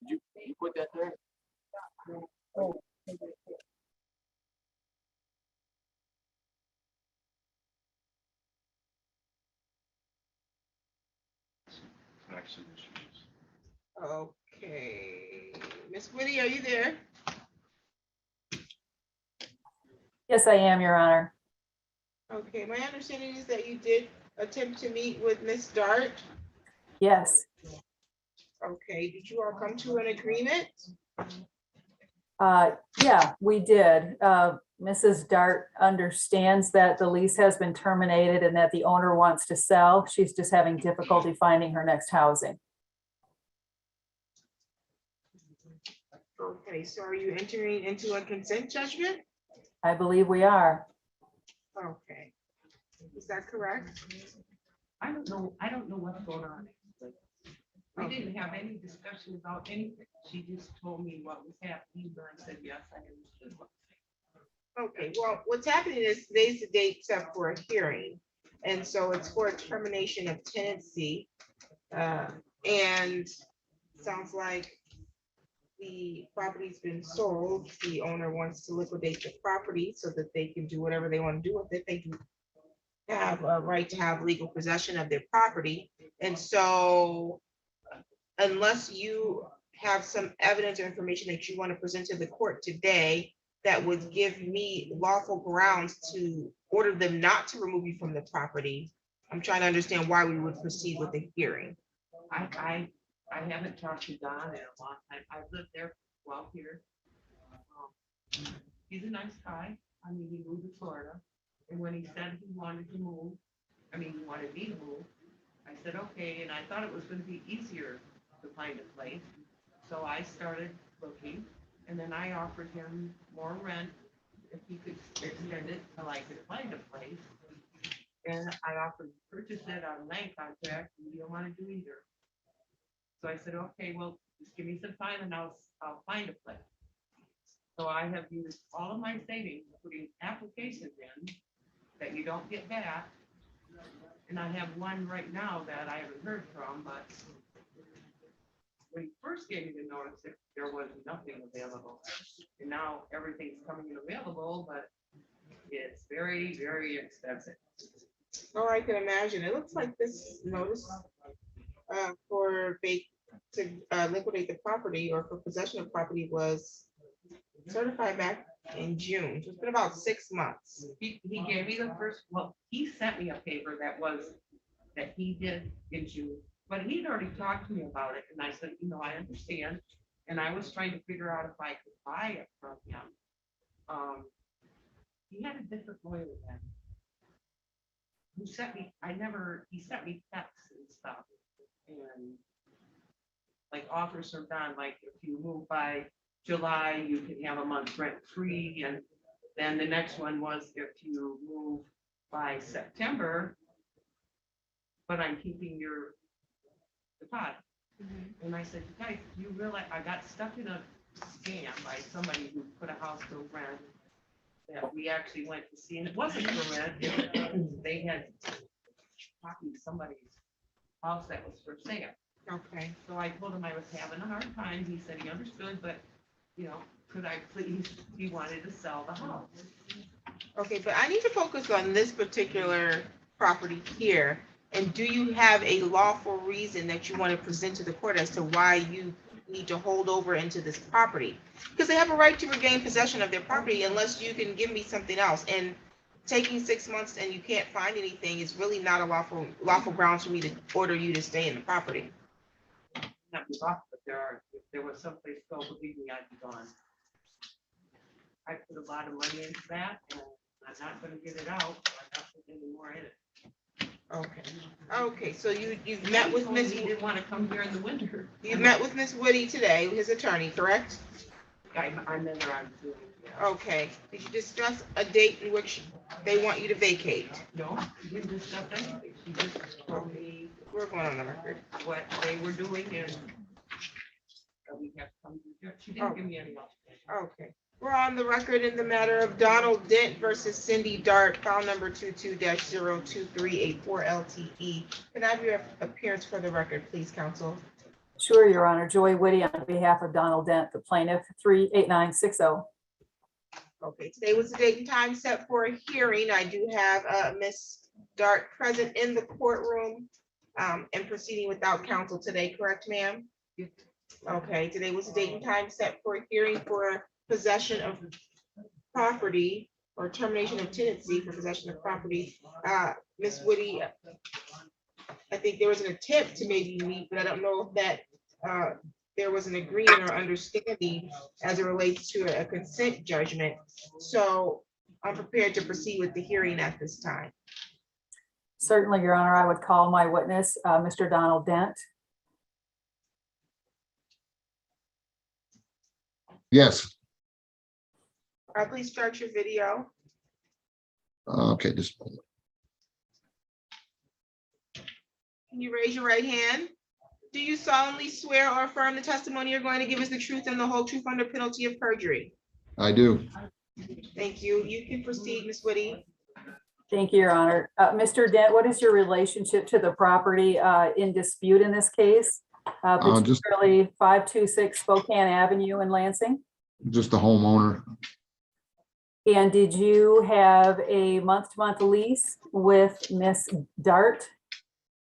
You put that there? Oh. Okay, Miss Whitty, are you there? Yes, I am, Your Honor. Okay, my understanding is that you did attempt to meet with Miss Dart. Yes. Okay, did you all come to an agreement? Yeah, we did. Mrs. Dart understands that the lease has been terminated and that the owner wants to sell. She's just having difficulty finding her next housing. Okay, so are you entering into a consent judgment? I believe we are. Okay, is that correct? I don't know what's going on. We didn't have any discussion about anything. She just told me what was happening, and I said, yes, I understood what. Okay, well, what's happening is today's the date set for a hearing. And so it's for a termination of tenancy. And sounds like the property's been sold. The owner wants to liquidate the property so that they can do whatever they want to do with it. They can have a right to have legal possession of their property. And so unless you have some evidence or information that you want to present to the court today that would give me lawful grounds to order them not to remove you from the property, I'm trying to understand why we would proceed with the hearing. I haven't talked to Don in a long time. I've lived there for 12 years. He's a nice guy. I mean, he moved to Florida. And when he said he wanted to move, he wanted me to move, I said, okay. And I thought it was going to be easier to find a place. So I started looking, and then I offered him more rent if he could extend it till I could find a place. And I offered to purchase it on a land contract, and he didn't want to do either. So I said, okay, well, just give me some time and I'll find a place. So I have used all of my savings, putting applications in that you don't get back. And I have one right now that I haven't heard from, but when he first gave me the notice, there was nothing available. And now everything's coming in available, but it's very, very expensive. Oh, I can imagine. It looks like this notice for to liquidate the property or for possession of property was certified back in June. So it's been about 6 months. He gave me the first, well, he sent me a paper that he did in June, but he'd already talked to me about it. And I said, I understand. And I was trying to figure out if I could buy it from him. He had a different lawyer then. He sent me texts and stuff. And like offers are done, like if you move by July, you can have a month's rent free. And then the next one was if you move by September, but I'm keeping your deposit. And I said, you guys, you realize I got stuck in a scam by somebody who put a house to rent that we actually went to see, and it wasn't for rent. They had copied somebody's house that was for sale. Okay. So I told him I was having a hard time. He said he understood, but could I please, he wanted to sell the house. Okay, but I need to focus on this particular property here. And do you have a lawful reason that you want to present to the court as to why you need to hold over into this property? Because they have a right to regain possession of their property unless you can give me something else. And taking 6 months and you can't find anything is really not a lawful grounds for me to order you to stay in the property. Not be off, but if there was someplace to go, believe me, I'd be gone. I put a lot of money into that, and I'm not going to get it out. So I'm not putting any more in it. Okay, so you've met with Ms. He didn't want to come here in the winter. You met with Ms. Woody today, his attorney, correct? I remember on Zoom. Yeah. Okay. Did you discuss a date in which they want you to vacate? No, we didn't discuss anything. She just told me We're going on the record. what they were doing and that we have to come to. She didn't give me any else. Okay. We're on the record in the matter of Donald Dent versus Cindy Dart, file number 22-02384 LTE. Can I have your appearance for the record, please, counsel? Sure, Your Honor. Joy Whitty on behalf of Donald Dent, the plaintiff, 38960. Okay, today was the date and time set for a hearing. I do have Ms. Dart present in the courtroom and proceeding without counsel today, correct, ma'am? Okay, today was the date and time set for a hearing for possession of property or termination of tenancy for possession of property. Ms. Woody, I think there was an attempt to maybe meet, but I don't know if that there was an agreement or understanding as it relates to a consent judgment. So I'm prepared to proceed with the hearing at this time. Certainly, Your Honor, I would call my witness, Mr. Donald Dent. Yes. Please start your video. Okay, just a moment. Can you raise your right hand? Do you solemnly swear or affirm the testimony you're going to give is the truth and the whole truth under penalty of perjury? I do. Thank you. You can proceed, Ms. Woody. Thank you, Your Honor. Mr. Dent, what is your relationship to the property in dispute in this case? Particularly 526 Spokane Avenue in Lansing? Just the homeowner. And did you have a month-to-month lease with Miss Dart?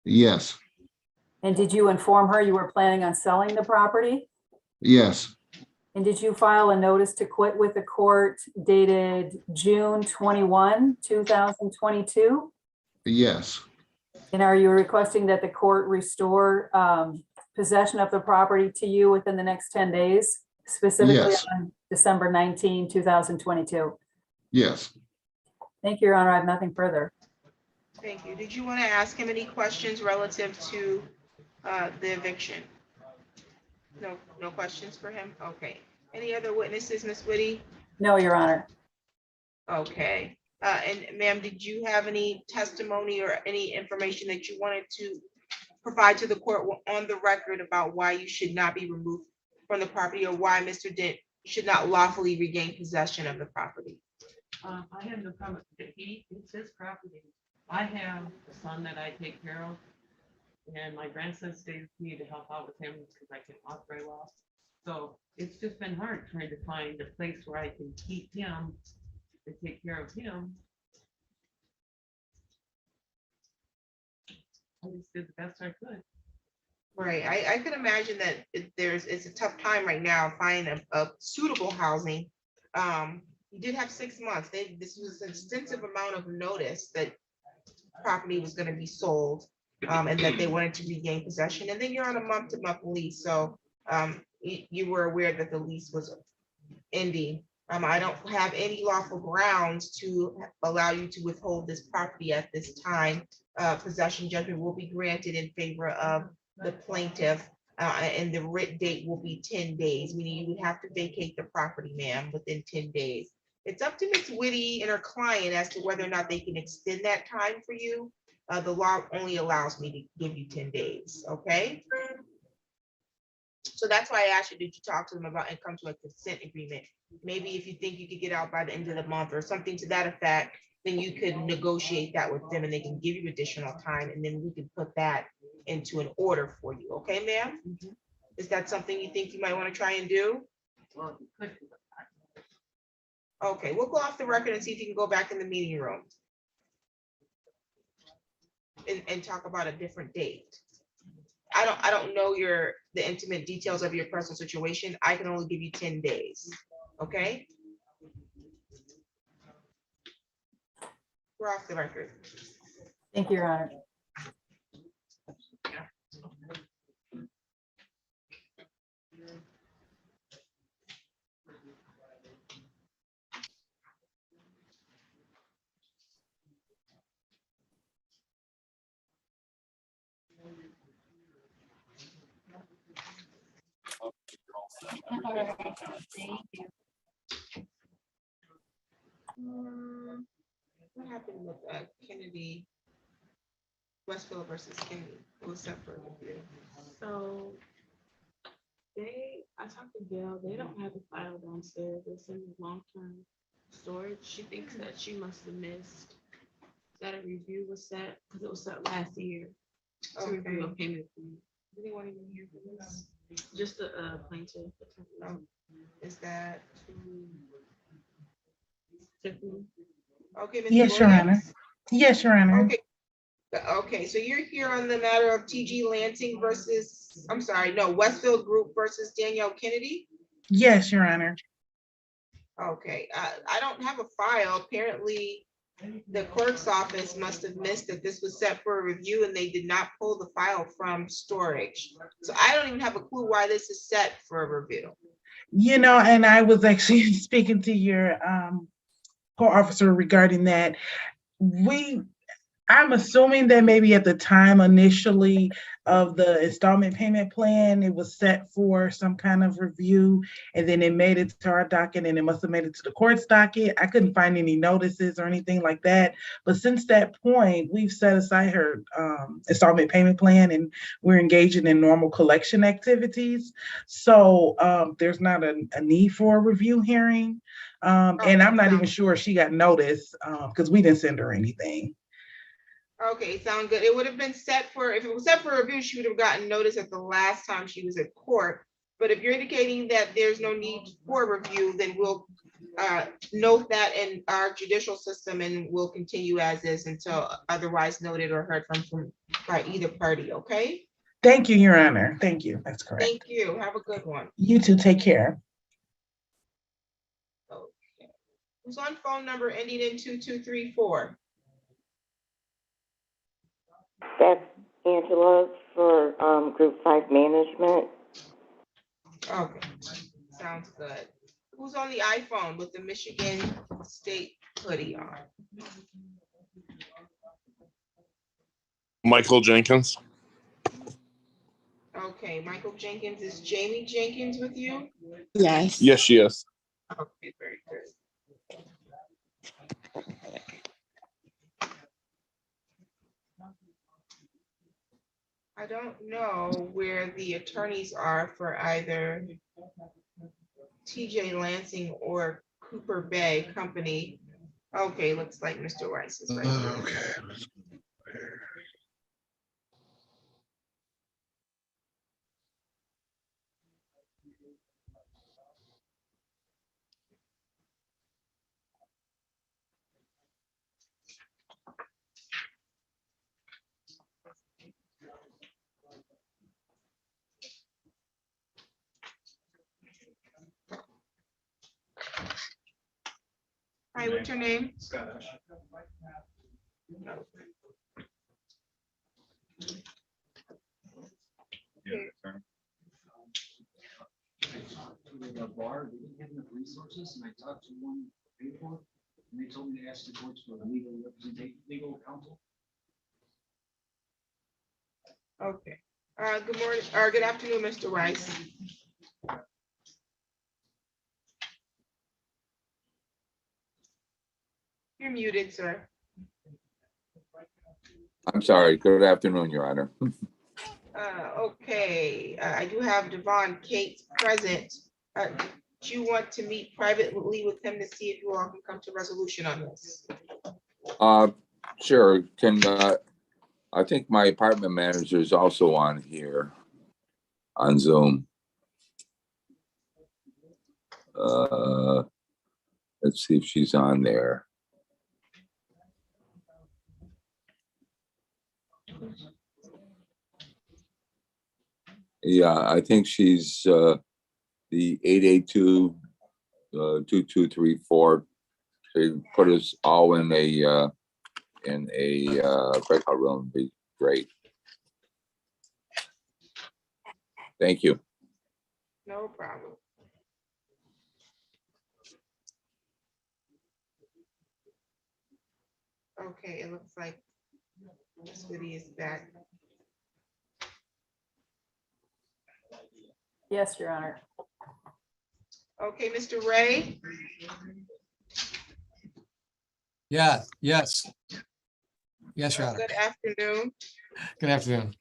Yes. And did you inform her you were planning on selling the property? Yes. And did you file a notice to quit with the court dated June 21, 2022? Yes. And are you requesting that the court restore possession of the property to you within the next 10 days, specifically Yes. on December 19, 2022? Yes. Thank you, Your Honor. I have nothing further. Thank you. Did you want to ask him any questions relative to the eviction? No questions for him? Okay. Any other witnesses, Ms. Woody? No, Your Honor. Okay. And ma'am, did you have any testimony or any information that you wanted to provide to the court on the record about why you should not be removed from the property or why Mr. Dent should not lawfully regain possession of the property? I have no comment that it's his property. I have a son that I take care of, and my grandson stays with me to help out with him because I can walk very well. So it's just been hard trying to find a place where I can keep him and take care of him. I just did the best I could. Right. I could imagine that it's a tough time right now finding a suitable housing. You did have 6 months. This was an extensive amount of notice that property was going to be sold and that they wanted to regain possession. And then you're on a month-to-month lease. So you were aware that the lease was ending. I don't have any lawful grounds to allow you to withhold this property at this time. Possession judgment will be granted in favor of the plaintiff, and the writ date will be 10 days, meaning you would have to vacate the property, ma'am, within 10 days. It's up to Ms. Whitty and her client as to whether or not they can extend that time for you. The law only allows me to give you 10 days, okay? So that's why I asked you, did you talk to them about and come to a consent agreement? Maybe if you think you could get out by the end of the month or something to that effect, then you could negotiate that with them and they can give you additional time, and then we can put that into an order for you, okay, ma'am? Mhm. Is that something you think you might want to try and do? Well, you could do that. Okay, we'll go off the record and see if you can go back in the meeting room and talk about a different date. I don't know the intimate details of your personal situation. I can only give you 10 days, okay? We're off the record. Thank you, Your Honor. What happened with Kennedy, Westfield versus Kennedy? It was separate. So I talked to Gail, they don't have a file downstairs, it's in long-term storage. She thinks that she must have missed that a review was set, because it was set last year to review a payment fee. Anyone even here for this? Just the plaintiff. Oh, is that, Tiffany. okay, Ms. Yes, Your Honor. Williams? Yes, Your Honor. Okay. Okay, so you're here on the matter of TG Lansing versus, I'm sorry, no, Westfield Group versus Danielle Kennedy? Yes, Your Honor. Okay, I don't have a file. Apparently, the clerk's office must have missed that this was set for a review and they did not pull the file from storage. So I don't even have a clue why this is set for a review. You know, and I was actually speaking to your court officer regarding that. I'm assuming that maybe at the time initially of the installment payment plan, it was set for some kind of review, and then it made it to our docket, and it must have made it to the court's docket. I couldn't find any notices or anything like that. But since that point, we've set aside her installment payment plan, and we're engaging in normal collection activities. So there's not a need for a review hearing. And I'm not even sure she got notice because we didn't send her anything. Okay, sound good. It would have been set for, if it was set for review, she would have gotten notice at the last time she was at court. But if you're indicating that there's no need for review, then we'll note that in our judicial system and we'll continue as is until otherwise noted or heard from by either party, okay? Thank you, Your Honor. Thank you. That's correct. Thank you. Have a good one. You too. Take care. Okay. Who's on phone number ending in 2234? That's Angela for Group 5 Management. Okay, sounds good. Who's on the iPhone with the Michigan State hoodie on? Michael Jenkins. Okay, Michael Jenkins, is Jamie Jenkins with you? Yes. Yes, she is. Okay, very good. I don't know where the attorneys are for either TJ Lansing or Cooper Bay Company. Okay, looks like Mr. Rice is right here. Okay. Hi, what's your name? The bar, they didn't have enough resources, and I talked to one before, and they told me to ask the courts for legal representation, legal counsel. Okay, good morning, or good afternoon, Mr. Rice. You're muted, sir. I'm sorry. Good afternoon, Your Honor. Okay, I do have Devon Cates present. Do you want to meet privately with him to see if you all can come to resolution on this? Sure. I think my apartment manager is also on here on Zoom. Let's see if she's on there. Yeah, I think she's the 882-2234. They put us all in a breakout room. Would be great. Thank you. No problem. Okay, it looks like Ms. Woody is back. Yes, Your Honor. Okay, Mr. Ray? Yeah, yes. Yes, Your Honor. Good afternoon. Good afternoon.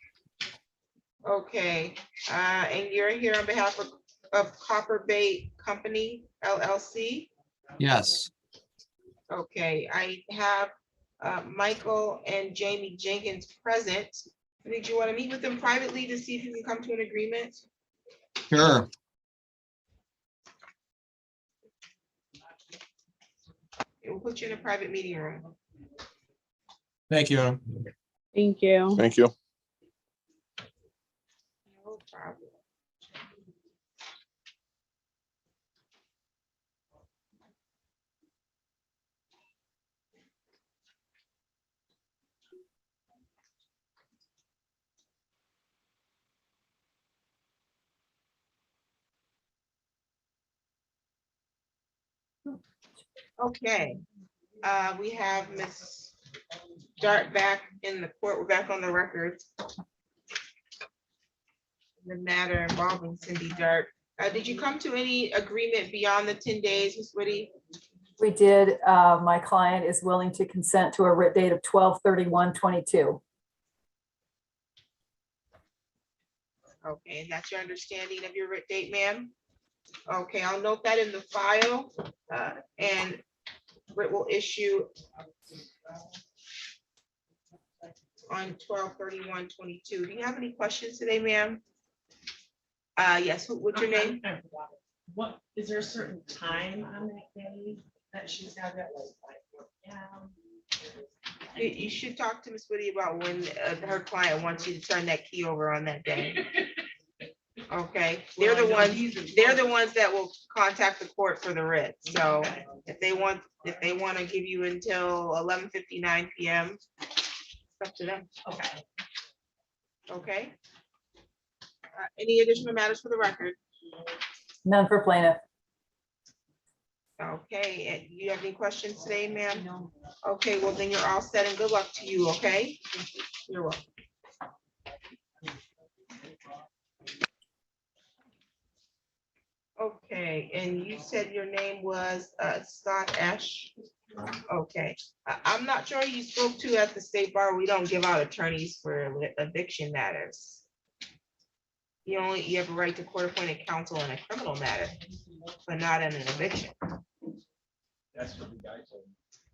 Okay, and you're here on behalf of Copper Bay Company LLC? Yes. Okay, I have Michael and Jamie Jenkins present. Did you want to meet with them privately to see if you can come to an agreement? Sure. It will put you in a private meeting room. Thank you. Thank you. Thank you. No problem. Okay, we have Ms. Dart back in the court. We're back on the record. The matter involving Cindy Dart. Did you come to any agreement beyond the 10 days, Ms. Whitty? We did. My client is willing to consent to a writ date of 12/31/22. Okay, and that's your understanding of your writ date, ma'am? Okay, I'll note that in the file, and writ will issue on 12/31/22. Do you have any questions today, ma'am? Yes, what's your name? What, is there a certain time on that day that she's got that You should talk to Ms. Whitty about when her client wants you to turn that key over on that day. Okay, they're the ones that will contact the court for the writ. So if they want to give you until 11:59 p.m., it's up to them. Okay. Okay. Any additional matters for the record? None for plaintiff. Okay, and you have any questions today, ma'am? No. Okay, well then you're all set and good luck to you, okay? You're welcome. Okay, and you said your name was Scott Ash? Okay, I'm not sure you spoke to at the state bar. We don't give out attorneys for eviction matters. You have a right to court-appointed counsel in a criminal matter, but not in an eviction. That's what the guy told me.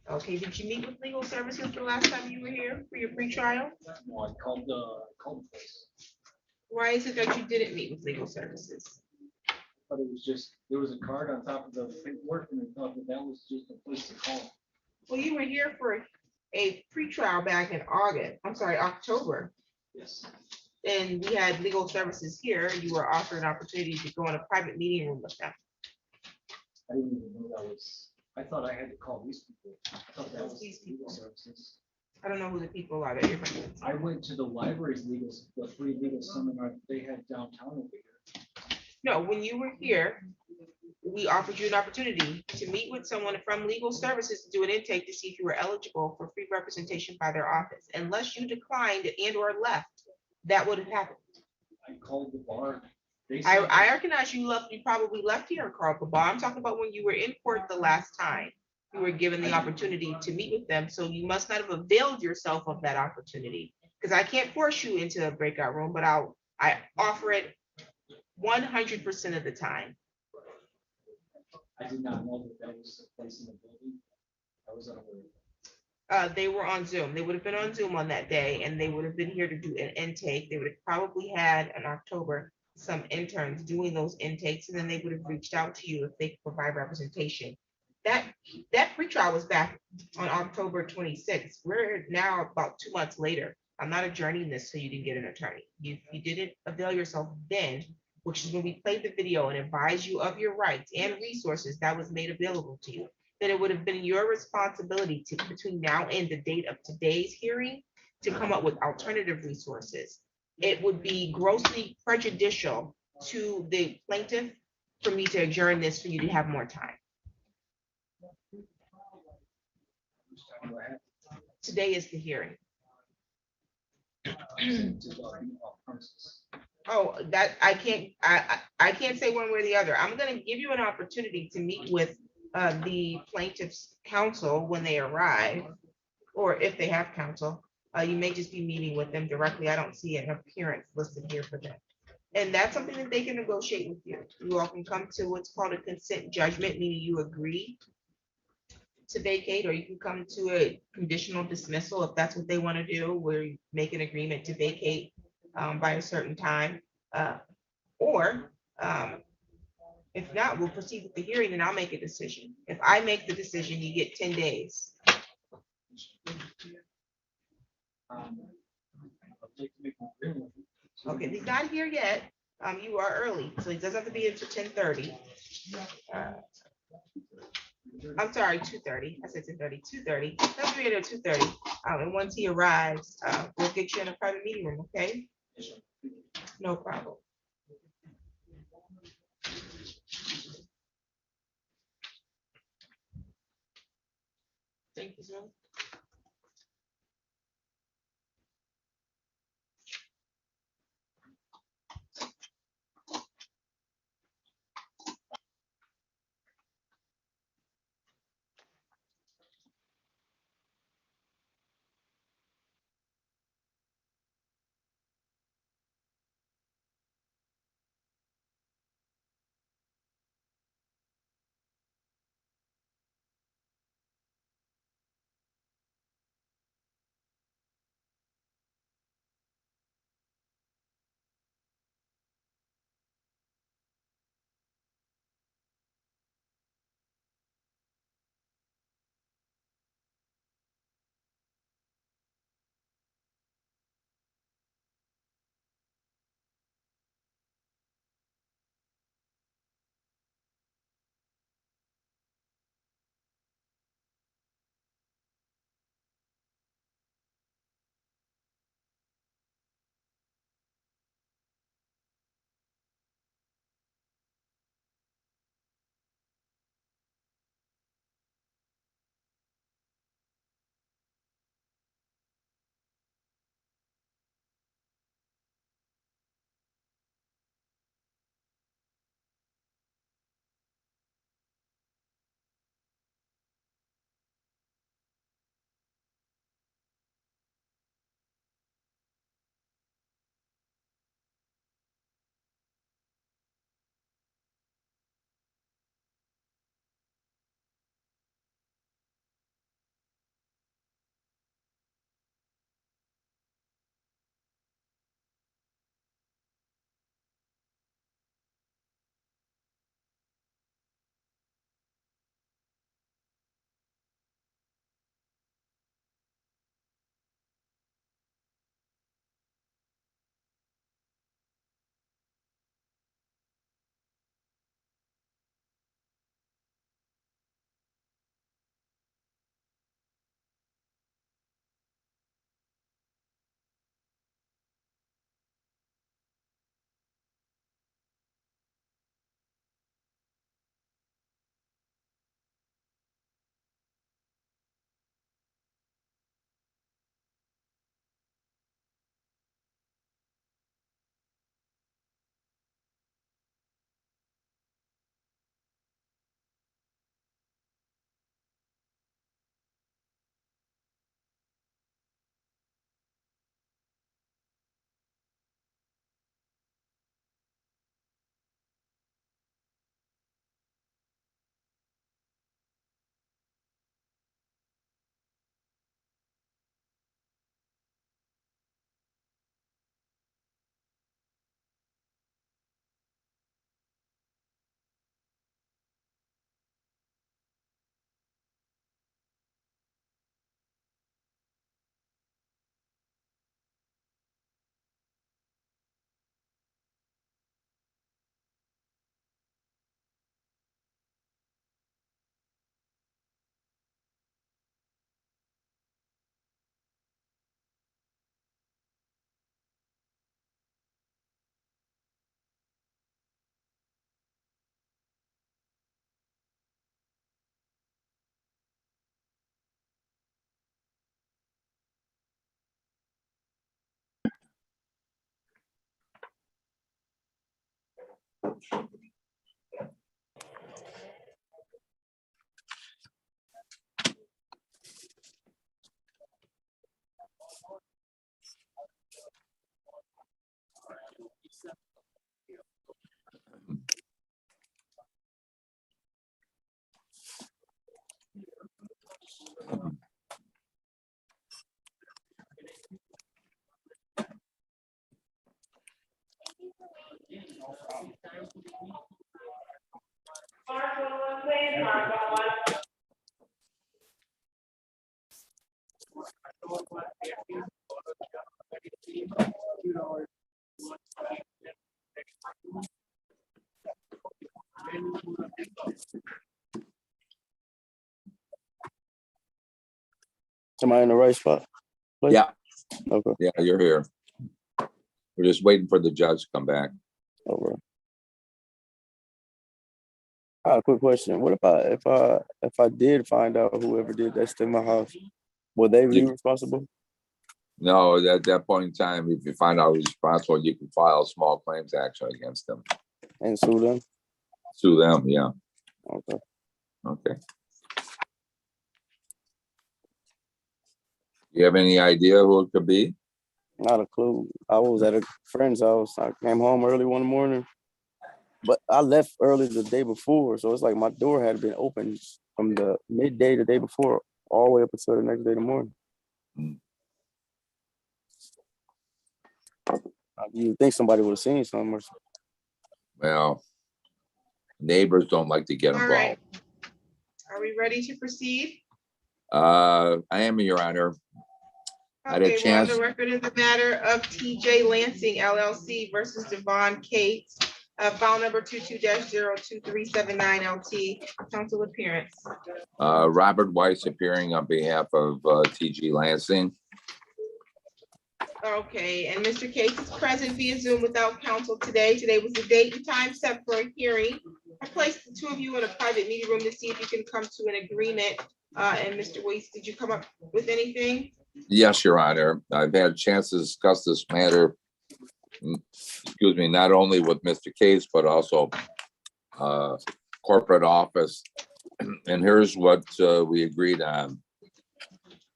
Okay, did you meet with legal services the last time you were here for your pretrial? No, I called the place, Why is it that you didn't meet with legal services? but it was just, there was a card on top of the paperwork and I thought that was just a place to call. Well, you were here for a pretrial back in October. Yes. And we had legal services here. You were offered an opportunity to go in a private meeting room with them. I didn't even know that was, I thought I had to call these people. I thought that was These legal people. services. I don't know who the people are that you're talking about. I went to the library's the free legal seminar they had downtown over here. No, when you were here, we offered you an opportunity to meet with someone from legal services to do an intake to see if you were eligible for free representation by their office. Unless you declined and or left, that would have happened. I called the bar. I recognize you probably left here and called the bar. I'm talking about when you were in court the last time. You were given the opportunity to meet with them, so you must not have availed yourself of that opportunity. Because I can't force you into a breakout room, but I offer it 100% of the time. I did not know that was the place in the building. I was unaware. They were on Zoom. They would have been on Zoom on that day, and they would have been here to do an intake. They would have probably had in October some interns doing those intakes, and then they would have reached out to you if they could provide representation. That pretrial was back on October 26th. We're now about 2 months later. I'm not adjourning this so you didn't get an attorney. You didn't avail yourself then, which is when we played the video and advised you of your rights and resources that was made available to you. Then it would have been your responsibility to, between now and the date of today's hearing, to come up with alternative resources. It would be grossly prejudicial to the plaintiff for me to adjourn this for you to have more time. Today is the hearing. Oh, that I can't say one way or the other. I'm gonna give you an opportunity to meet with the plaintiff's counsel when they arrive, or if they have counsel. You may just be meeting with them directly. I don't see an appearance listed here for them. And that's something that they can negotiate with you. You all can come to what's called a consent judgment, meaning you agree to vacate, or you can come to a conditional dismissal if that's what they want to do, where you make an agreement to vacate by a certain time. Or if not, we'll proceed with the hearing and I'll make a decision. If I make the decision, you get 10 days. I'd like to make one agreement with you. Okay, he's not here yet. You are early, so it doesn't have to be until 10:30. I'm sorry, 2:30. I said 10:30, 2:30. He'll be here at 2:30. And once he arrives, we'll get you in a private meeting room, okay? No problem. Thank you, sir. Am I in the right spot? Please? Yeah, Okay. yeah, you're here. We're just waiting for the judge to come back. Over. I have a quick question. What if I did find out whoever did that to my house, would they be responsible? No, at that point in time, if you find out who's responsible, you can file small claims action against them. And sue them? Sue them, yeah. Okay. Okay. You have any idea who it could be? Not a clue. I was at a friend's house. I came home early one morning, but I left early the day before. So it's like my door had been open from the midday the day before all the way up until the next day in the morning. You think somebody would have seen something or something? Well, neighbors don't like to get All involved. right. Are we ready to proceed? I am, Your Honor. I had a Okay, we're on chance. the record in the matter of TJ Lansing LLC versus Devon Cates, file number 22-02379 LT, council appearance. Robert Weiss appearing on behalf of TG Lansing. Okay, and Mr. Cates is present via Zoom without counsel today. Today was the date and time set for a hearing. I placed the two of you in a private meeting room to see if you can come to an agreement. And Mr. Weiss, did you come up with anything? Yes, Your Honor. I've had a chance to discuss this matter, excuse me, not only with Mr. Case, but also corporate office. And here's what we agreed on.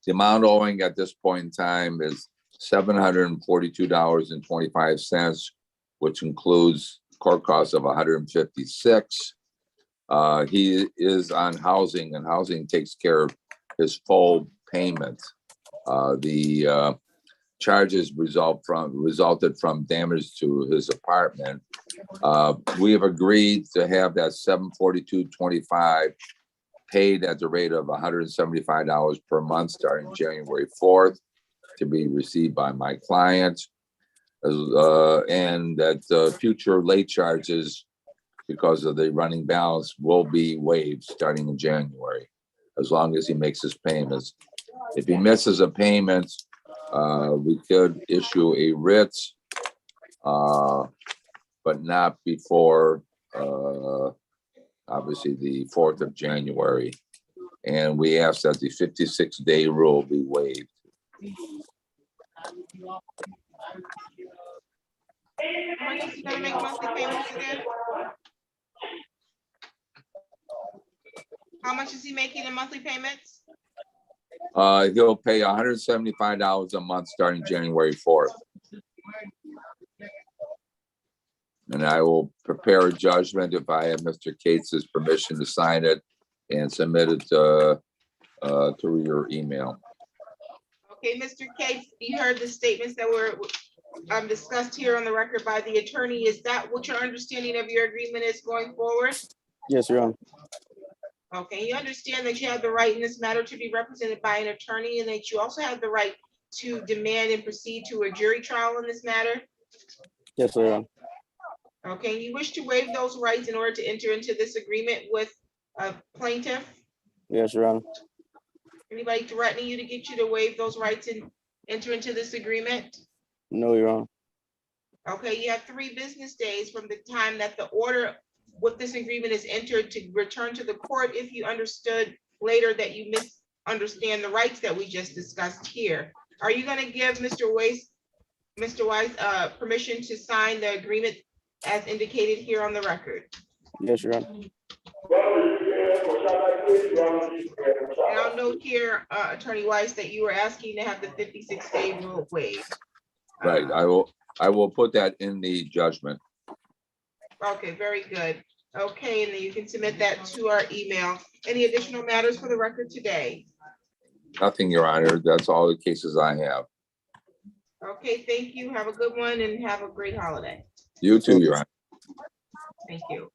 The amount owing at this point in time is $742.25, which includes court costs of $156. He is on housing, and housing takes care of his full payment. The charges resulted from damage to his apartment. We have agreed to have that $742.25 paid at the rate of $175 per month starting January 4th to be received by my client. And that future late charges, because of the running balance, will be waived starting in January, as long as he makes his payments. If he misses a payment, we could issue a writ, but not before, obviously, the 4th of January. And we ask that the 56-day rule be waived. How much is he gonna make monthly payments again? How much is he making in monthly payments? He'll pay $175 a month starting January 4th. And I will prepare a judgment if I have Mr. Cates's permission to sign it and submit it through your email. Okay, Mr. Cates, you heard the statements that were discussed here on the record by the attorney. Is that what your understanding of your agreement is going forward? Yes, Your Honor. Okay, you understand that you have the right in this matter to be represented by an attorney, and that you also have the right to demand and proceed to a jury trial in this matter? Yes, Your Honor. Okay, you wish to waive those rights in order to enter into this agreement with a plaintiff? Yes, Your Honor. Anybody threatening you to get you to waive those rights and enter into this agreement? No, Your Honor. Okay, you have 3 business days from the time that the order with this agreement is entered to return to the court if you understood later that you misunderstand the rights that we just discussed here. Are you gonna give Mr. Weiss permission to sign the agreement as indicated here on the record? Yes, Your Honor. And I'll note here, Attorney Weiss, that you were asking to have the 56-day rule waived. Right, I will put that in the judgment. Okay, very good. Okay, and then you can submit that to our email. Any additional matters for the record today? Nothing, Your Honor. That's all the cases I have. Okay, thank you. Have a good one and have a great holiday. You too, Your Honor. Thank you.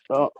Oh,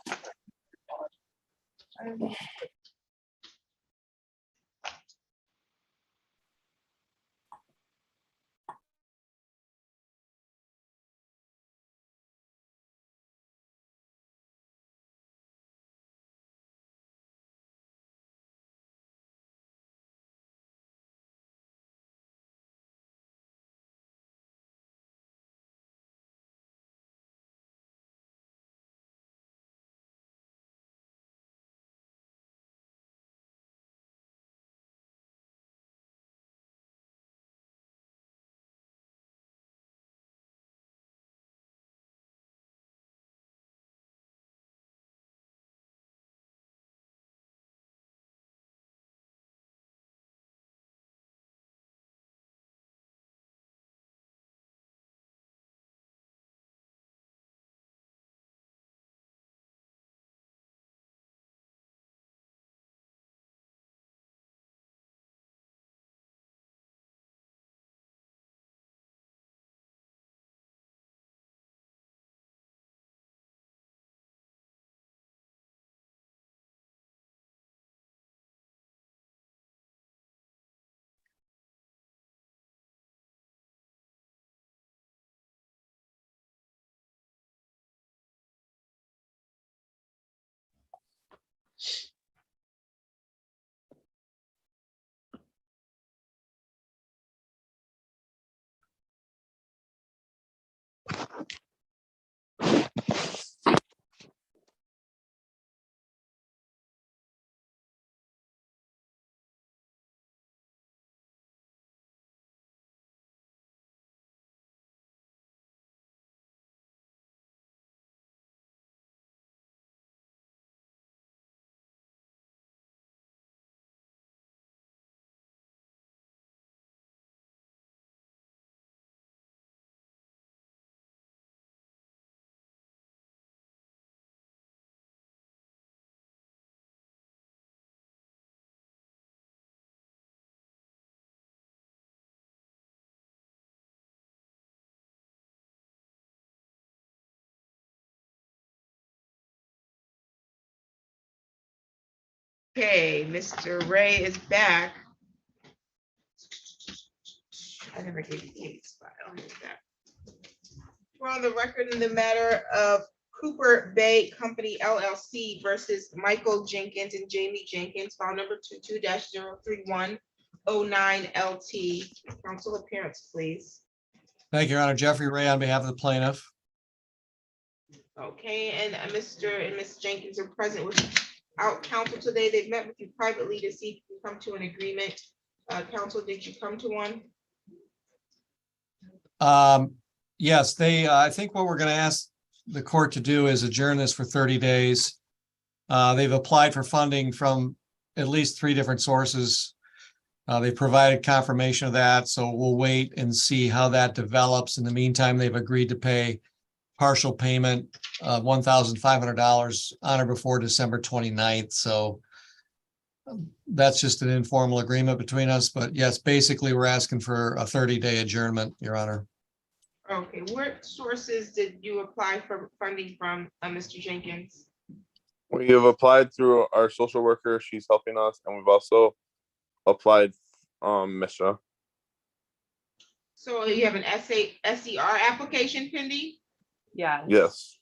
Okay, Mr. Ray is back. I never gave you Kate's file. Here's that. We're on the record in the matter of Cooper Bay Company LLC versus Michael Jenkins and Jamie Jenkins, file number 22-03109 LT. Council appearance, please. Thank you, Your Honor. Jeffrey Ray on behalf of the plaintiff. Okay, and Mr. and Ms. Jenkins are present without counsel today. They've met with you privately to see if you can come to an agreement. Counsel, did you come to one? Yes, I think what we're going to ask the court to do is adjourn this for 30 days. They've applied for funding from at least 3 different sources. They provided confirmation of that, so we'll wait and see how that develops. In the meantime, they've agreed to pay partial payment of $1,500 on or before December 29th. So that's just an informal agreement between us. But yes, basically, we're asking for a 30-day adjournment, Your Honor. Okay, what sources did you apply for funding from, Mr. Jenkins? We have applied through our social worker. She's helping us, and we've also applied Misha. So you have an SER application pending? Yes. Yes.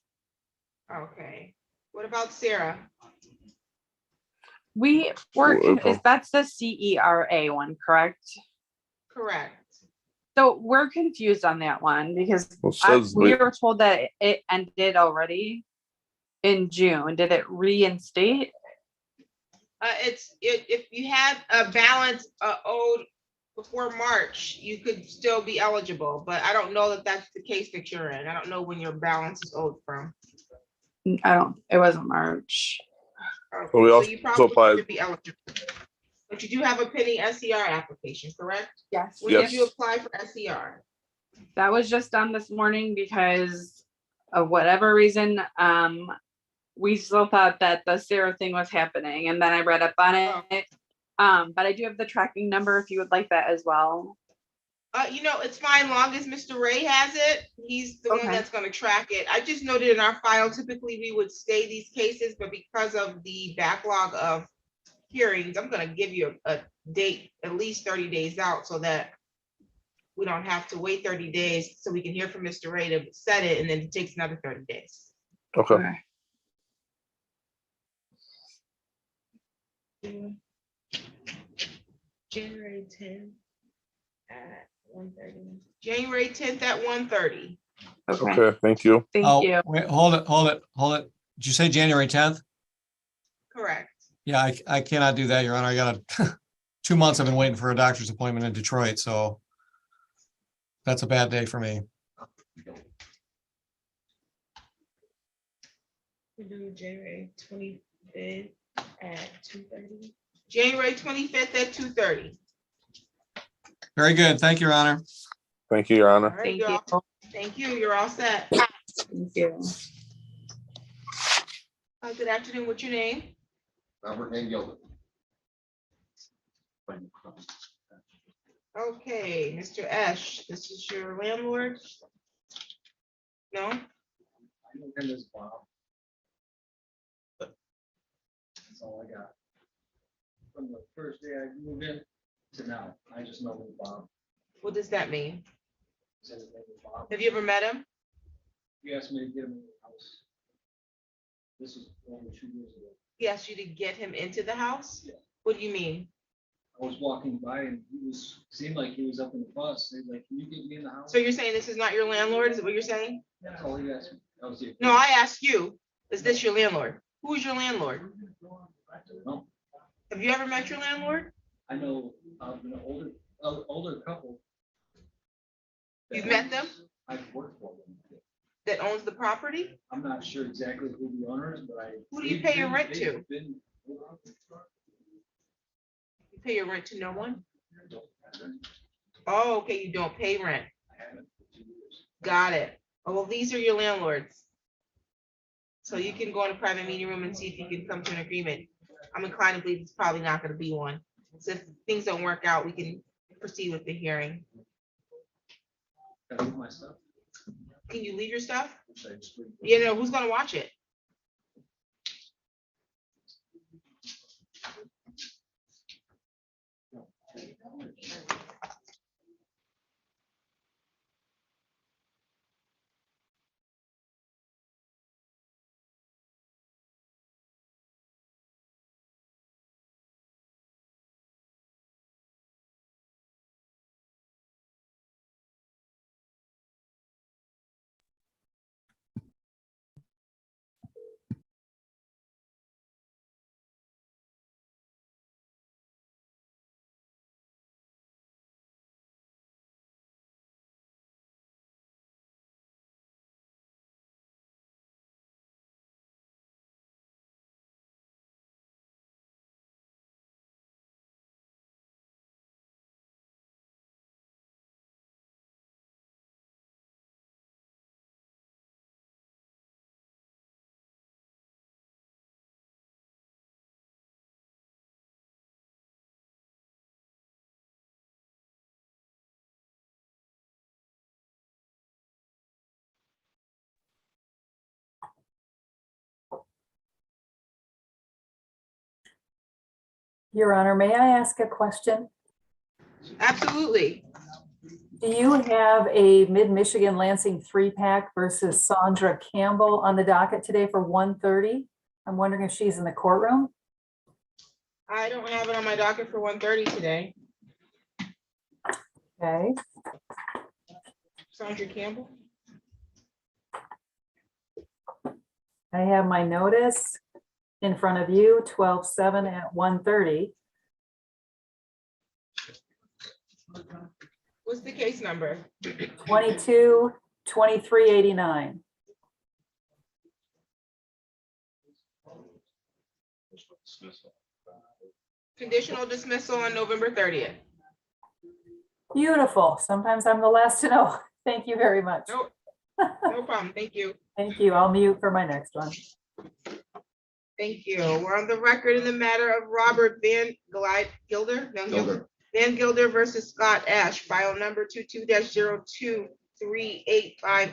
Okay. What about Sarah? We were, that's the CERA one, correct? Correct. So we're confused on that one because Well, we were told that it ended already in June. Did it reinstate? If you had a balance owed before March, you could still be eligible, but I don't know that that's the case that you're in. I don't know when your balance is owed from. It wasn't March. Okay, Well, we so also you probably applied- should be eligible. But you do have a pending SER application, correct? Yes. When did you apply for SER? That was just done this morning because of whatever reason. We still thought that the Sarah thing was happening, and then I read up on it. But I do have the tracking number if you would like that as well. It's fine, long as Mr. Ray has it. He's the one Okay. that's gonna track it. I just noted in our file, typically we would stay these cases, but because of the backlog of hearings, I'm gonna give you a date at least 30 days out so that we don't have to wait 30 days so we can hear from Mr. Ray to set it, and then it takes another 30 days. Okay. January 10th at 1:30. January 10th at 1:30. Okay. Okay, thank you. Thank Oh, you. wait, hold it. Did you say January 10th? Correct. Yeah, I cannot do that, Your Honor. I got 2 months I've been waiting for a doctor's appointment in Detroit, so that's a bad day for me. We do January 25th at 2:30. January 25th at 2:30. Very good. Thank you, Your Honor. Thank you, Your All Honor. right, Thank you're you. all- Thank you. You're all set. Thank you. Good afternoon. What's your name? Robert and Gilbert. Okay, Mr. Esch, this is your landlord? No? I know him as Bob. That's all I got. From the first day I moved in to now, I just know him as Bob. What does that mean? Said his name was Bob. Have you ever met him? He asked me to get him in the house. This was over 2 years ago. He asked you to get him into the house? Yeah. What do you mean? I was walking by and seemed like he was up in the bus. He's like, can you get me in the house? So you're saying this is not your landlord? Is it what you're saying? That's all he asked me. That was it. No, I asked you, is this your landlord? Who is your landlord? I don't know. Have you ever met your landlord? I know an older couple. You've met them? I've worked for them. That owns the property? I'm not sure exactly who the owner is, but Who do you pay your rent to? they've been- You pay your rent to no one? I don't have any. Oh, okay, you don't pay rent. I haven't for 2 years. Got it. Oh, well, these are your landlords. So you can go in a private meeting room and see if you can come to an agreement. I'm inclined to believe it's probably not gonna be one. So if things don't work out, we can proceed with the hearing. Can I leave my stuff? Can you leave your stuff? Should I just leave it? You know, who's gonna watch it? Your Honor, may I ask a question? Absolutely. Do you have a Mid-Michigan Lansing 3-pack versus Sandra Campbell on the docket today for 1:30? I'm wondering if she's in the courtroom. I don't have it on my docket for 1:30 today. Okay, Sandra Campbell? I have my notice in front of you, 12/7 at 1:30. What's the case number? 22-2389. Conditional dismissal on November 30th. Beautiful. Sometimes I'm the last to know. Thank you very much. No, no problem. Thank you. Thank you. I'll mute for my next one. Thank you. We're on the record in the matter of Robert Van Gilder. Gilder. Van Gilder versus Scott Ash, file number 22-02385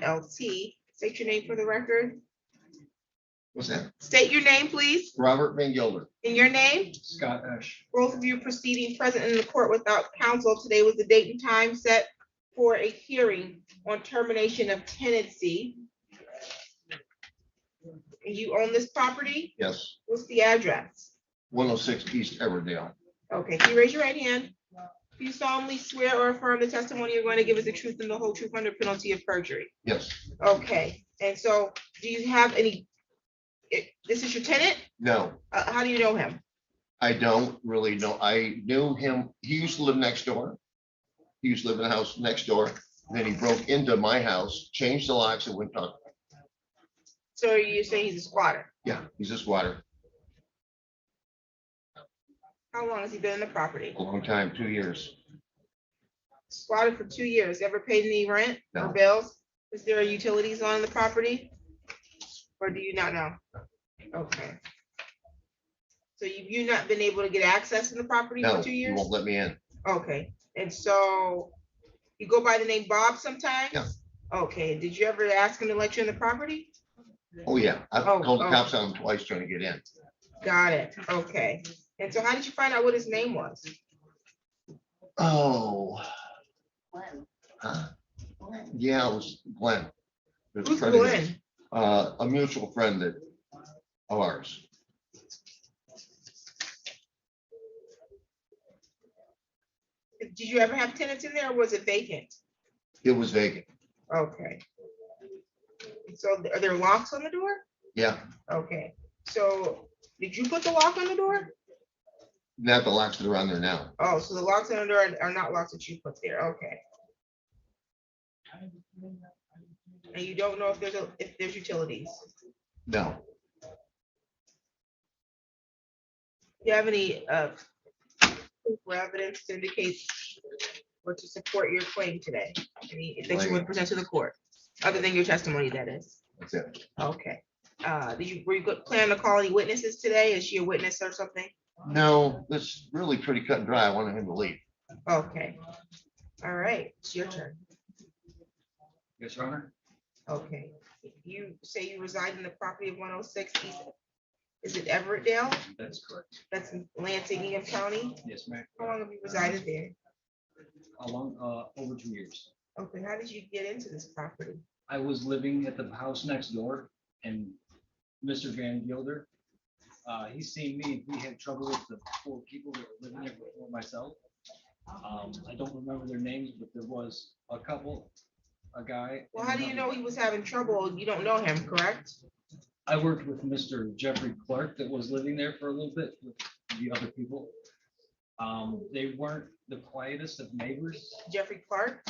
LT. State your name for the record. What's that? State your name, please. Robert Van Gilder. And your name? Scott Ash. Both of you proceeding present in the court without counsel. Today was the date and time set for a hearing on termination of tenancy. And you own this property? Yes, What's the address? 106 East Everdale. Okay, can you raise your right hand? Do you solemnly swear or affirm the testimony you're going to give is the truth and the whole truth under penalty of perjury? Yes. Okay, and so do you have any, this is your tenant? No, How do you know him? I don't really know. I knew him. He used to live next door. He used to live in the house next door. Then he broke into my house, changed the locks and went on. So you're saying he's a squatter? Yeah, he's a squatter. How long has he been in the property? A long time, 2 years. Squatted for 2 years. Ever paid any rent or No. bills? Is there utilities on the property? Or do you not know? Okay. So you've not been able to get access to the property No, for 2 he years? won't let me in. Okay, and so you go by the name Bob sometimes? Yeah. Okay, did you ever ask him to let you in the property? Oh, yeah. I've Oh, called the oh. cops on him twice trying to get in. Got it, okay. And so how did you find out what his name was? Oh. Huh? Yeah, it was Glenn. It was a Who's friend of his. Glenn? A mutual friend of ours. Did you ever have tenants in there or was it vacant? It was vacant. Okay. So are there locks on the door? Yeah, Okay, so did you put the lock on the door? not the locks that are on there now. Oh, so the locks on the door are not locks that you put there, okay. And you don't know if there's utilities? No, Do you have any proof or evidence to indicate or to support your claim today? Any that you would present to the court, other than your testimony, that is? that's it. Okay. Were you plan to call any witnesses today? Is she a witness or something? No, this is really pretty cut and dry. I wanted him to leave. Okay. All right, it's your turn. Yes, Your Honor. Okay. You say you reside in the property of 106 East. Is it Everettdale? That's correct. That's in Lansing, Ingham County? Yes, ma'am. How long have you resided there? Along, over 2 years. Okay, how did you get into this property? I was living at the house next door and Mr. Van Gilder, he seen me. We had trouble with the 4 people that were living there before myself. I don't remember their names, but there was a couple, a guy. Well, and how do you another know guy. he was having trouble? You don't know him, correct? I worked with Mr. Jeffrey Clark that was living there for a little bit with the other people. They weren't the quietest of neighbors. Jeffrey Clark,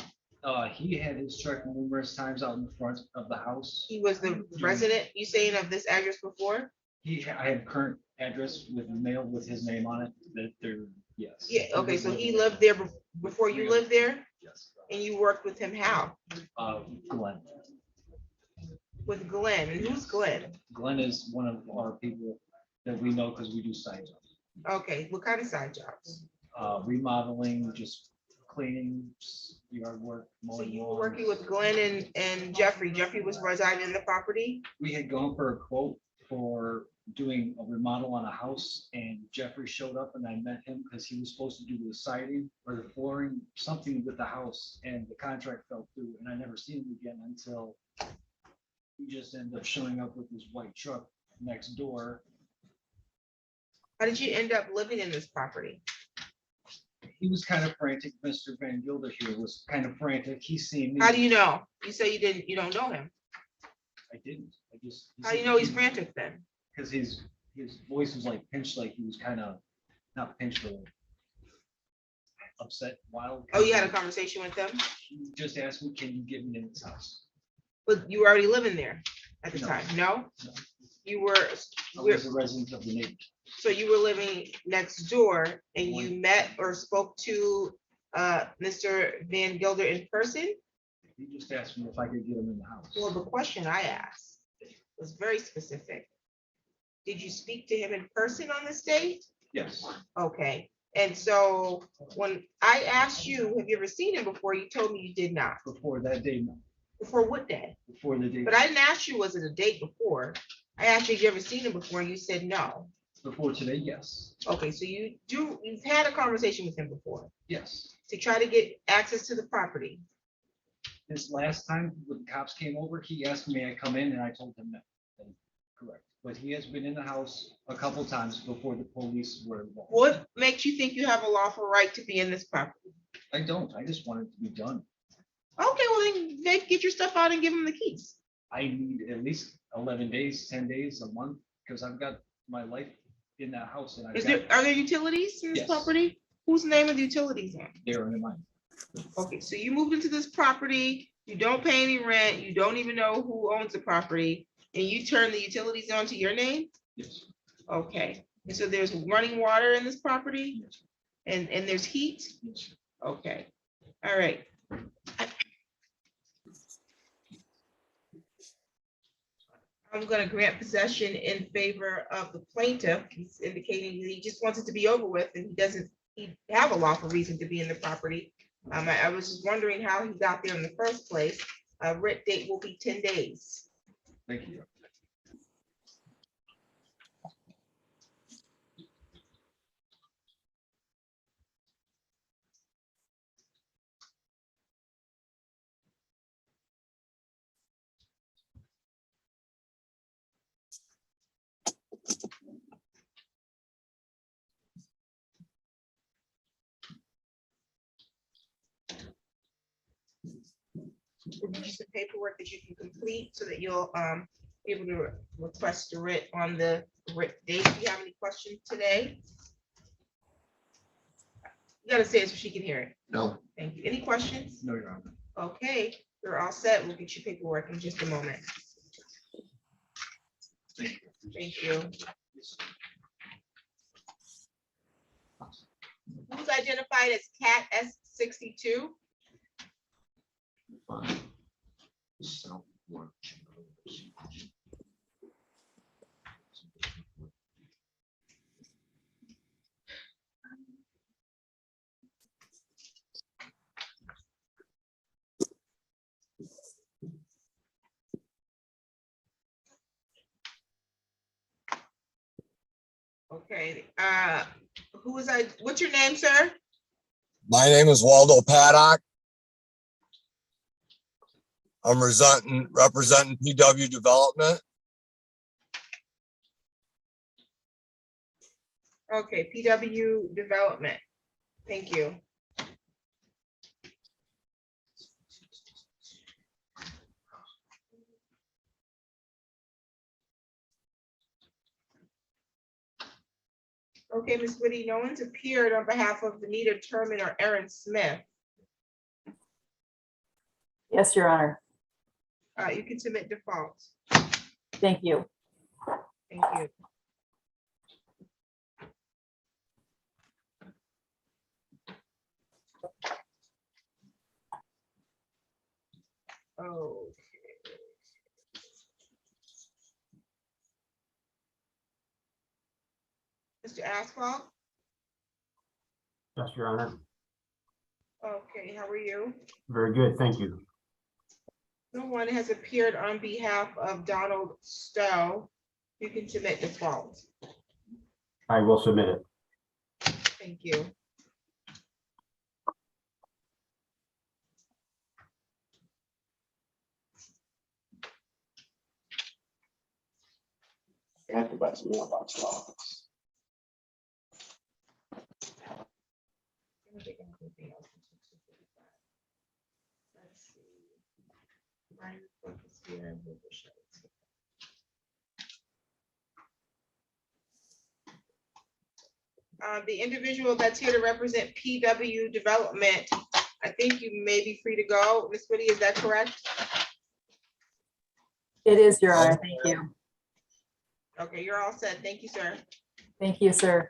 He had his truck numerous times out in front of the house. he was the resident, you saying, of this address before? I have current address with mail with his name on it, that they're, yes. Yeah, okay, so he lived there before you lived there, Yes. and you worked with him how? Glenn. With Glenn, and who's Glenn? Glenn is one of our people that we know because we do side jobs. Okay, what kind of side jobs? Remodeling, just cleaning, yard work, So mowing you were working lawns. with Glenn and Jeffrey. Jeffrey was residing in the property? We had gone for a quote for doing a remodel on a house, and Jeffrey showed up and I met him because he was supposed to do the siding or the flooring, something with the house, and the contract fell through, and I never seen him again until he just ended up showing up with his white truck next door. How did you end up living in this property? He was kind of frantic. Mr. Van Gilder here was kind of frantic. He seen me. How do you know? You say you don't know him. I didn't. I just. How do you know he's frantic then? Because his voice was like pinched, like he was kind of, not pinched, but upset, wild. Oh, you had a conversation with them, He just asked me, can you get me in this house? but you were already living there at the No. time, no? No. You were, I was a resident of the neighborhood. so you were living next door and you met or spoke to Mr. Van Gilder in person? He just asked me if I could get him in the house. Well, the question I asked was very specific. Did you speak to him in person on this date? Yes, Okay, And so when I asked you, have you ever seen him before? You told me you did not. Before that day, no. Before what day? Before the day. But I didn't ask you, was it a date before? I asked you, have you ever seen him before? And you said no. Before today, yes. Okay, so you've had a conversation with him before Yes. to try to get access to the property. This last time when the cops came over, he asked me to come in and I told him no. Correct. But he has been in the house a couple times before the police were involved. What makes you think you have a lawful right to be in this property? I don't. I just want it to be done. Okay, well then get your stuff out and give him the keys. I need at least 11 days, 10 days, a month, because I've got my life in that house and Are there utilities in this Yes. property? Whose name are the utilities on? they're in mine. Okay, so you moved into this property, you don't pay any rent, you don't even know who owns the property, and you turn the utilities onto your name? Yes. Okay, and so there's running water in this property Yes. and there's heat? Yes. Okay, all right. I'm gonna grant possession in favor of the plaintiff. He's indicating that he just wants it to be over with and he have a lawful reason to be in the property. I was just wondering how he got there in the first place. Writ date will be 10 days. Thank you. We'll give you some paperwork that you can complete so that you'll be able to request a writ on the writ date. Do you have any questions today? You gotta say it so she can hear it. No. Thank you. Any questions? No, Your Honor. Okay, you're all set. We'll get you paperwork in just a moment. Thank you. Who's identified as Cat S62? Okay, what's your name, sir? My name is Waldo Paddock. I'm representing PW Development. Okay, PW Development. Thank you. Okay, Ms. Whitty, no one's appeared on behalf of Anita Turman or Aaron Smith. Yes, Your Honor. You can submit default. Thank you. Thank you. Okay. Mr. Asphalt? Yes, Your Honor. Okay, how are you? Very good, thank you. No one has appeared on behalf of Donald Stowe. You can submit default. I will submit it. Thank you. I have to buy some mailbox locks. Let's see. Ryan Cook is here and Wilbur Schultz. The individual that's here to represent PW Development, I think you may be free to go. Ms. Whitty, is that correct? It is, Your Honor. Thank you. Okay, you're all set. Thank you, sir. Thank you, sir.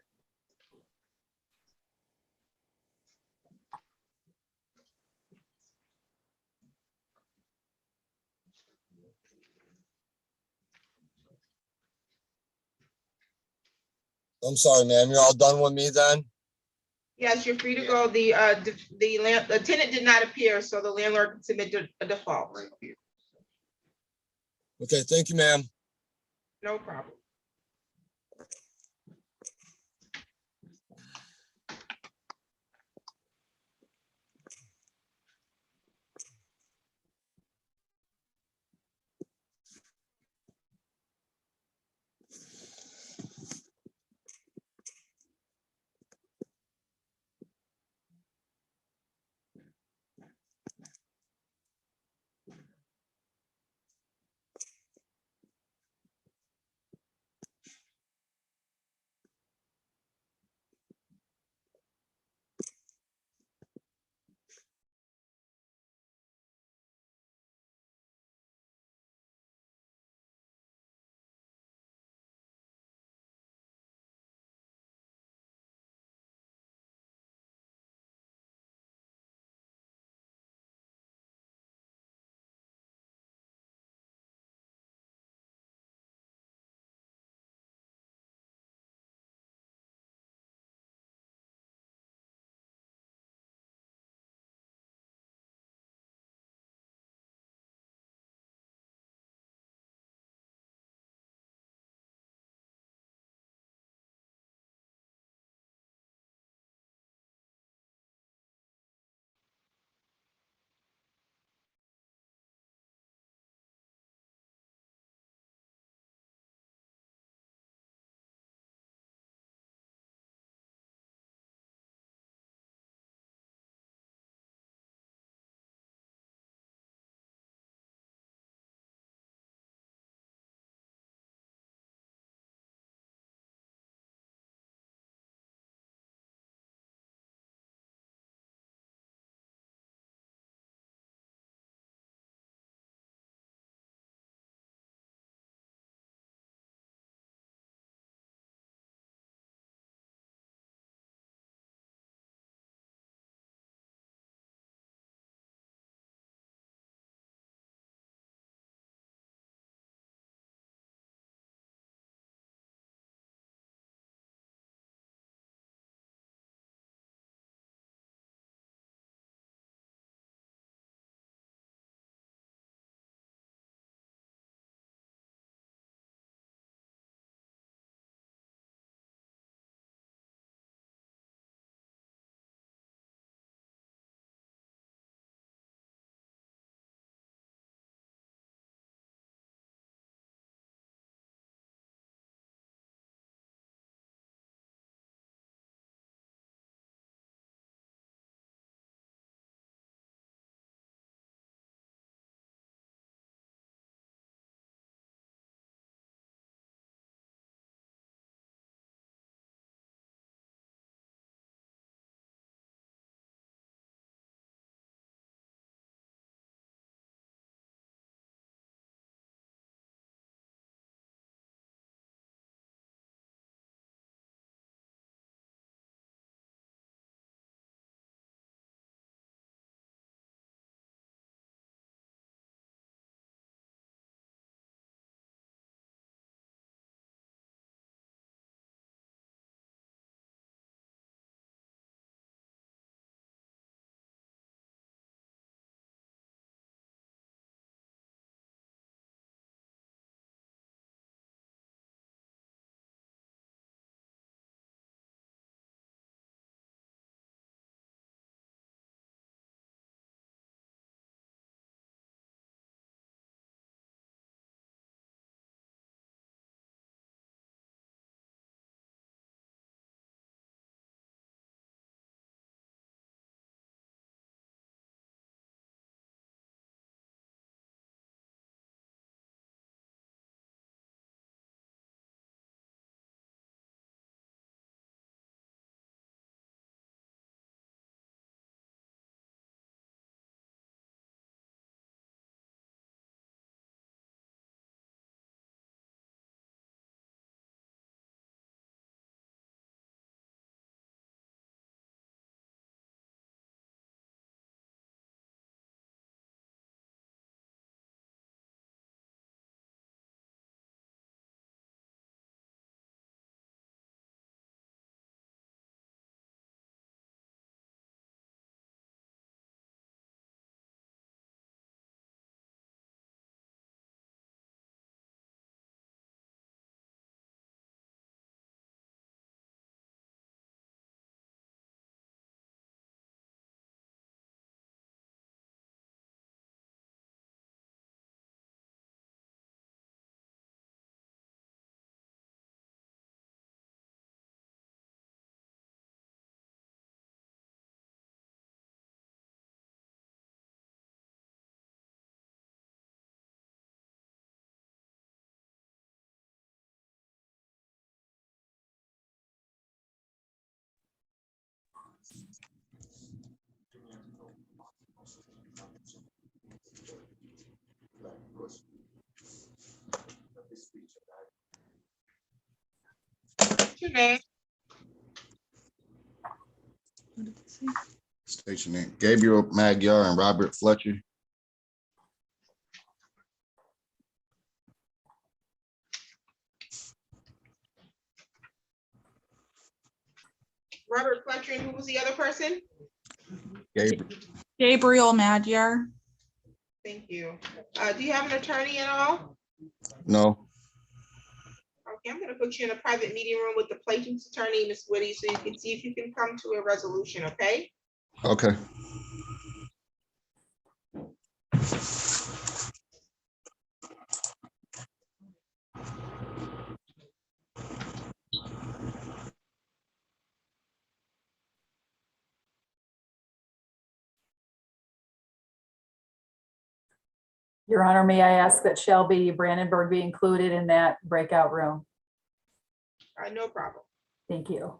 I'm sorry, ma'am. You're all done with me then? Yes, you're free to go. The tenant did not appear, so the landlord can submit a default. Okay, thank you, ma'am. No problem. your name. Station name, Gabriel Magyar and Robert Fletcher. Robert Fletcher, and who was the other person? Gabriel Magyar. Thank you. Do you have an attorney at all? No. Okay, I'm gonna put you in a private meeting room with the plaintiff's attorney, Ms. Whitty, so you can see if you can come to a resolution, okay? Okay. Your Honor, may I ask that Shelby Brandenburg be included in that breakout room? No problem. Thank you.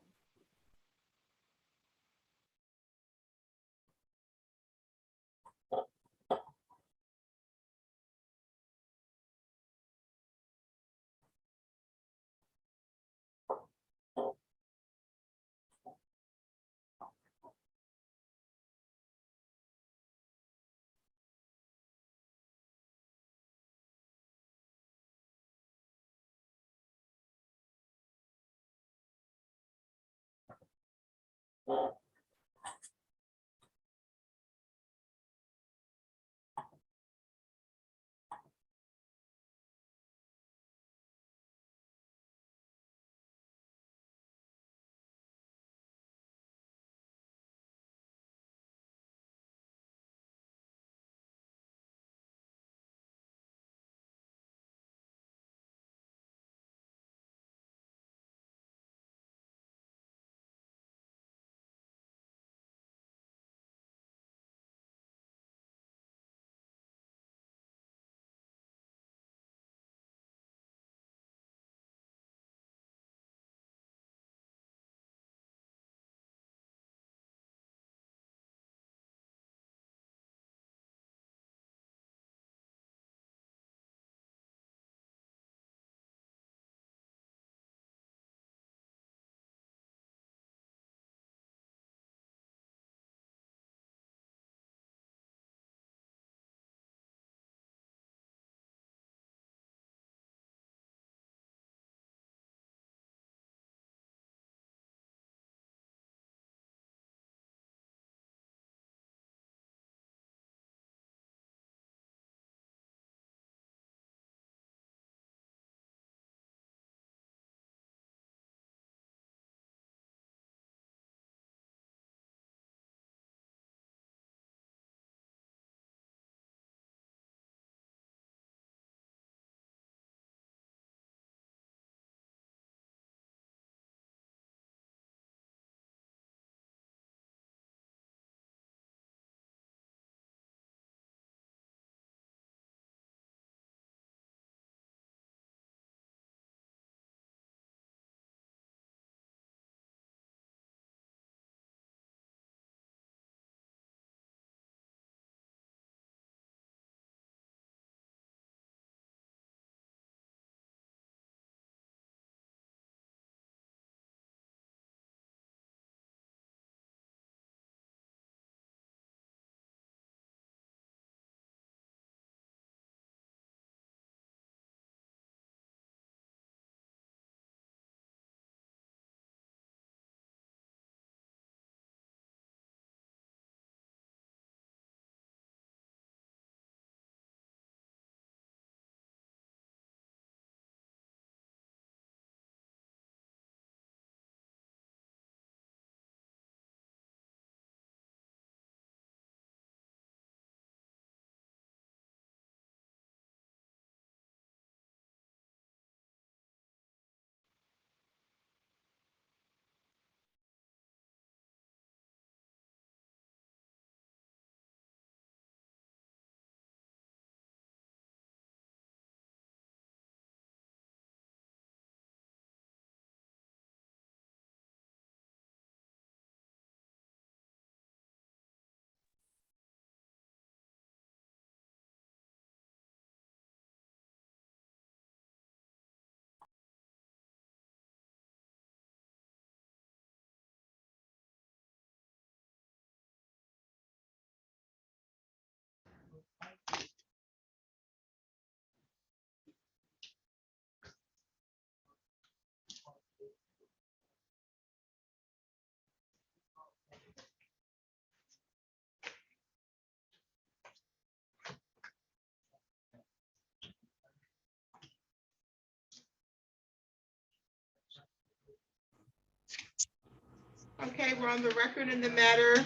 Okay, we're on the record in the matter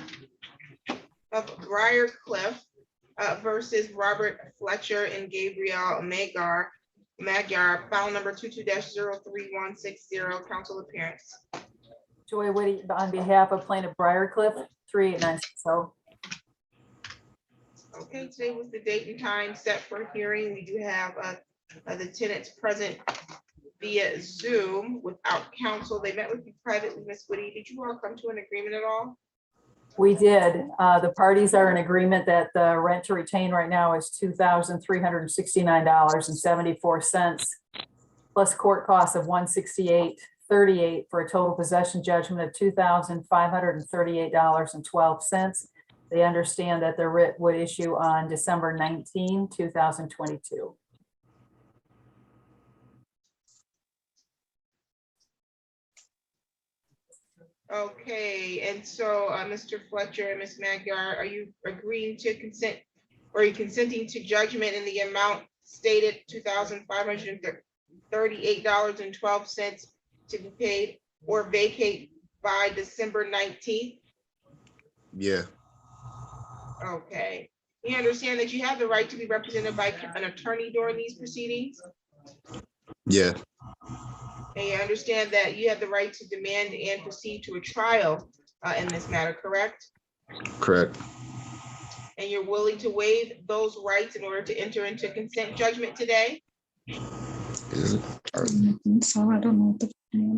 of Briarcliff versus Robert Fletcher and Gabriel Magyar, file number 22-03160, council appearance. Joy Whitty on behalf of plaintiff Briarcliff, 38960. Okay, today was the date and time set for hearing. We do have the tenants present via Zoom without counsel. They met with you privately, Ms. Whitty. Did you all come to an agreement at all? We did. The parties are in agreement that the rent to retain right now is $2,369.74 plus court costs of $168.38 for a total possession judgment of $2,538.12. They understand that the writ would issue on December 19, 2022. Okay, and so Mr. Fletcher and Ms. Magyar, are you agreeing to consent, or are you consenting to judgment in the amount stated $2,538.12 to be paid or vacate by December 19th? Yeah, Okay, you understand that you have the right to be represented by an attorney during these proceedings? yeah, And you understand that you have the right to demand and proceed to a trial in this matter, correct? correct. And you're willing to waive those rights in order to enter into consent judgment today? Is it? So I don't know.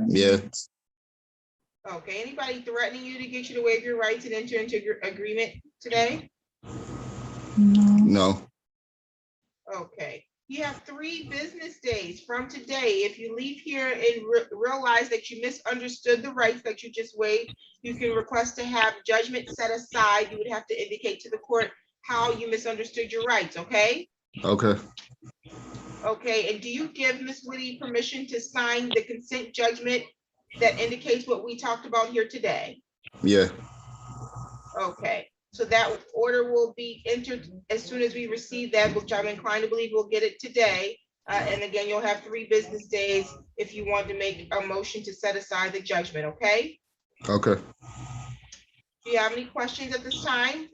Yeah, Okay, anybody threatening you to get you to waive your rights and enter into your agreement today? no, Okay, you have 3 business days from today. If you leave here and realize that you misunderstood the rights that you just waived, you can request to have judgment set aside. You would have to indicate to the court how you misunderstood your rights, okay? okay, Okay, and do you give Ms. Whitty permission to sign the consent judgment that indicates what we talked about here today? yeah, Okay, so that order will be entered as soon as we receive that, which I'm inclined to believe we'll get it today. And again, you'll have 3 business days if you want to make a motion to set aside the judgment, okay? okay, Do you have any questions at this time?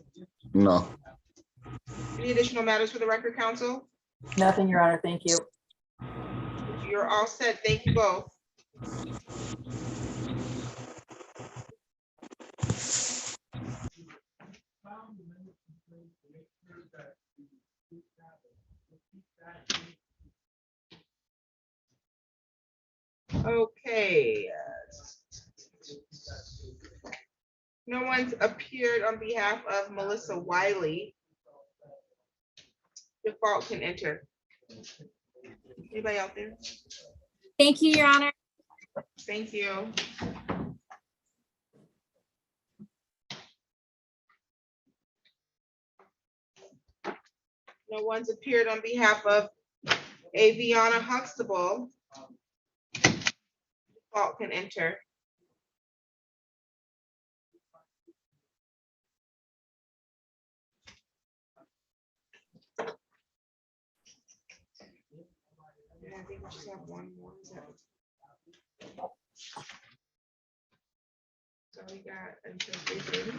no, Any additional matters for the record, counsel? Nothing, Your Honor. Thank you. You're all set. Thank you both. Okay. No one's appeared on behalf of Melissa Wiley. Default can enter. Anybody out there? Thank you, Your Honor. Thank you. No one's appeared on behalf of Aviana Huxtable. Default can enter. I think we just have one more. So we got until 3:30.